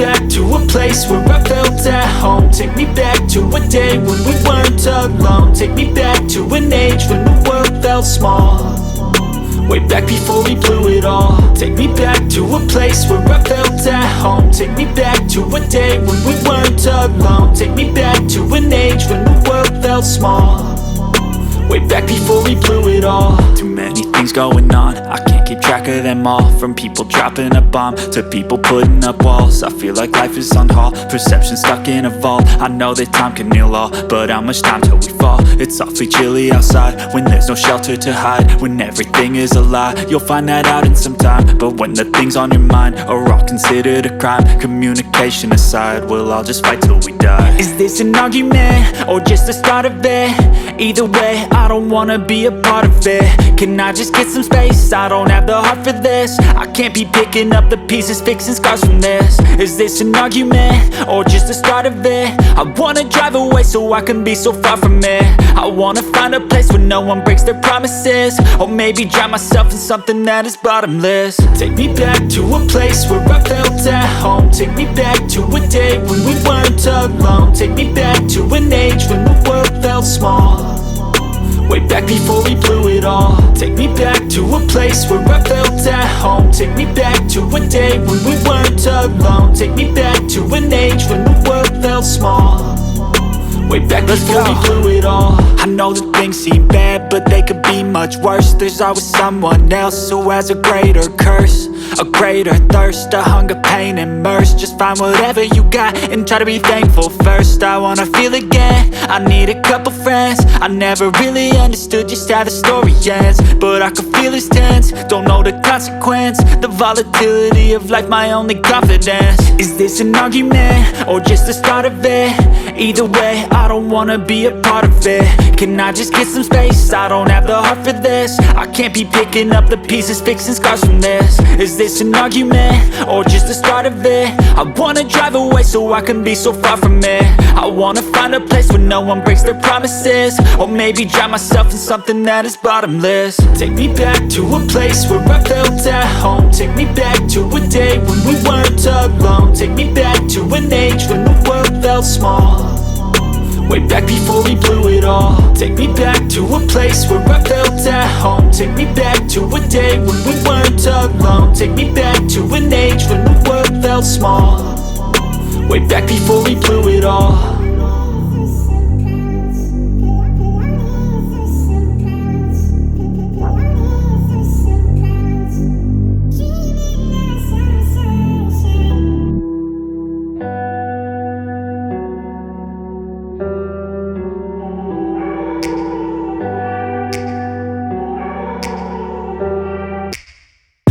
back to a place where I felt at home. Take me back to a day when we weren't alone. Take me back to an age when the world felt small. Way back before we blew it all. Take me back to a place where I felt at home. Take me back to a day when we weren't alone. Take me back to an age when the world felt small. Way back before we blew it all. Too many things going on, I can't keep track of them all. From people dropping a bomb to people putting up walls. I feel like life is on hold, perception stuck in a vault. I know that time can heal all, but how much time till we fall? It's awfully chilly outside, when there's no shelter to hide. When everything is a lie, you'll find that out in some time. But when the things on your mind are all considered a crime, communication aside, we'll all just fight till we die. Is this an argument, or just the start of it? Either way, I don't wanna be a part of it. Can I just get some space? I don't have the heart for this. I can't be picking up the pieces, fixing scars from this. Is this an argument, or just the start of it? I wanna drive away so I can be so far from it. I wanna find a place where no one breaks their promises, or maybe drown myself in something that is bottomless. Take me back to a place where I felt at home. Take me back to a day when we weren't alone. Take me back to an age when the world felt small. Way back before we blew it all. Take me back to a place where I felt at home. Take me back to a day when we weren't alone. Take me back to an age when the world felt small. Way back before we blew it all. I know that things seem bad, but they could be much worse. There's always someone else who has a greater curse, a greater thirst, a hunger, pain, and mercy. Just find whatever you got and try to be thankful first. I wanna feel again, I need a couple friends. I never really understood just how the story ends, but I can feel it's tense, don't know the consequence. The volatility of life, my only confidence. Is this an argument, or just the start of it? Either way, I don't wanna be a part of it. Can I just get some space? I don't have the heart for this. I can't be picking up the pieces, fixing scars from this. Is this an argument, or just the start of it? I wanna drive away so I can be so far from it. I wanna find a place where no one breaks their promises, or maybe drown myself in something that is bottomless. Take me back to a place where I felt at home. Take me back to a day when we weren't alone. Take me back to an age when the world felt small. Way back before we blew it all. Take me back to a place where I felt at home. Take me back to a day when we weren't alone. Take me back to an age when the world felt small. Way back before we blew it all.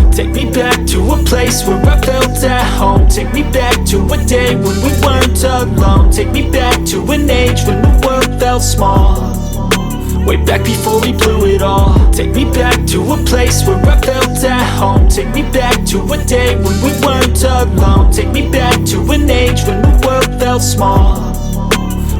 Take me back to a place where I felt at home. Take me back to a day when we weren't alone. Take me back to an age when the world felt small. Way back before we blew it all. Take me back to a place where I felt at home. Take me back to a day when we weren't alone. Take me back to an age when the world felt small.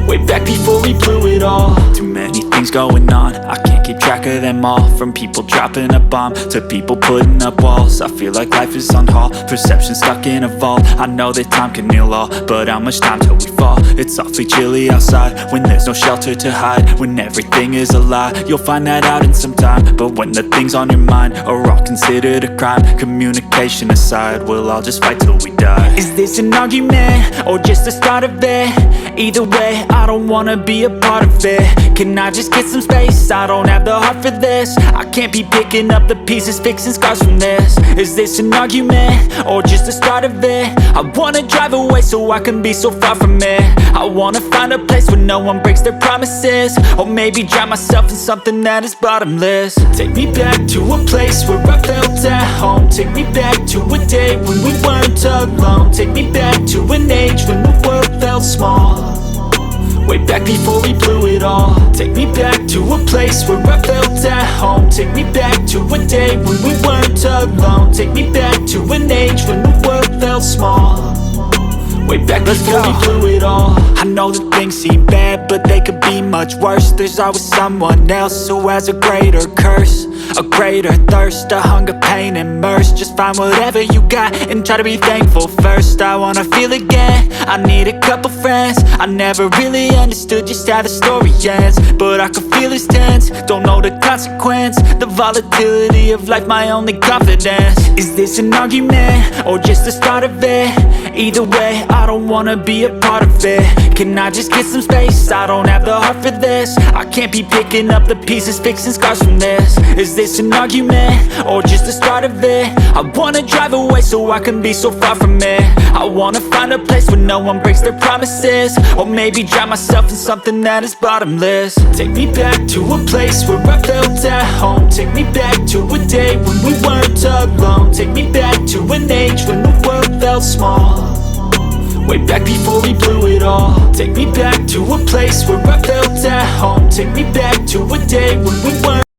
Way back before we blew it all. Too many things going on, I can't keep track of them all. From people dropping a bomb to people putting up walls. I feel like life is on hold, perception stuck in a vault. I know that time can heal all, but how much time till we fall? It's awfully chilly outside, when there's no shelter to hide. When everything is a lie, you'll find that out in some time. But when the things on your mind are all considered a crime, communication aside, we'll all just fight till we die. Is this an argument, or just the start of it? Either way, I don't wanna be a part of it. Can I just get some space? I don't have the heart for this. I can't be picking up the pieces, fixing scars from this. Is this an argument, or just the start of it? I wanna drive away so I can be so far from it. I wanna find a place where no one breaks their promises, or maybe drown myself in something that is bottomless. Take me back to a place where I felt at home. Take me back to a day when we weren't alone. Take me back to an age when the world felt small. Way back before we blew it all. Take me back to a place where I felt at home. Take me back to a day when we weren't alone. Take me back to an age when the world felt small. Way back before we blew it all. I know that things seem bad, but they they could be much worse. There's always someone else who has a greater curse, a greater thirst, a hunger, pain, and mercy. Just find whatever you got and try to be thankful first. I wanna feel again, I need a couple friends. I never really understood just how the story ends, but I can feel it's tense, don't know the consequence. The volatility of life, my only confidence. Is this an argument, or just the start of it? Either way, I don't wanna be a part of it. Can I just get some space? I don't have the heart for this. I can't be picking up the pieces, fixing scars from this. Is this an argument, or just the start of it? I wanna drive away so I can be so far from it. I wanna find a place where no one breaks their promises, or maybe drown myself in something that is bottomless. Take me back to a place where I felt at home. Take me back to a day when we weren't alone. Take me back to an age when the world felt small, way back before we blew it all. Take me back to a place where I felt at home. Take me back to a day when we weren't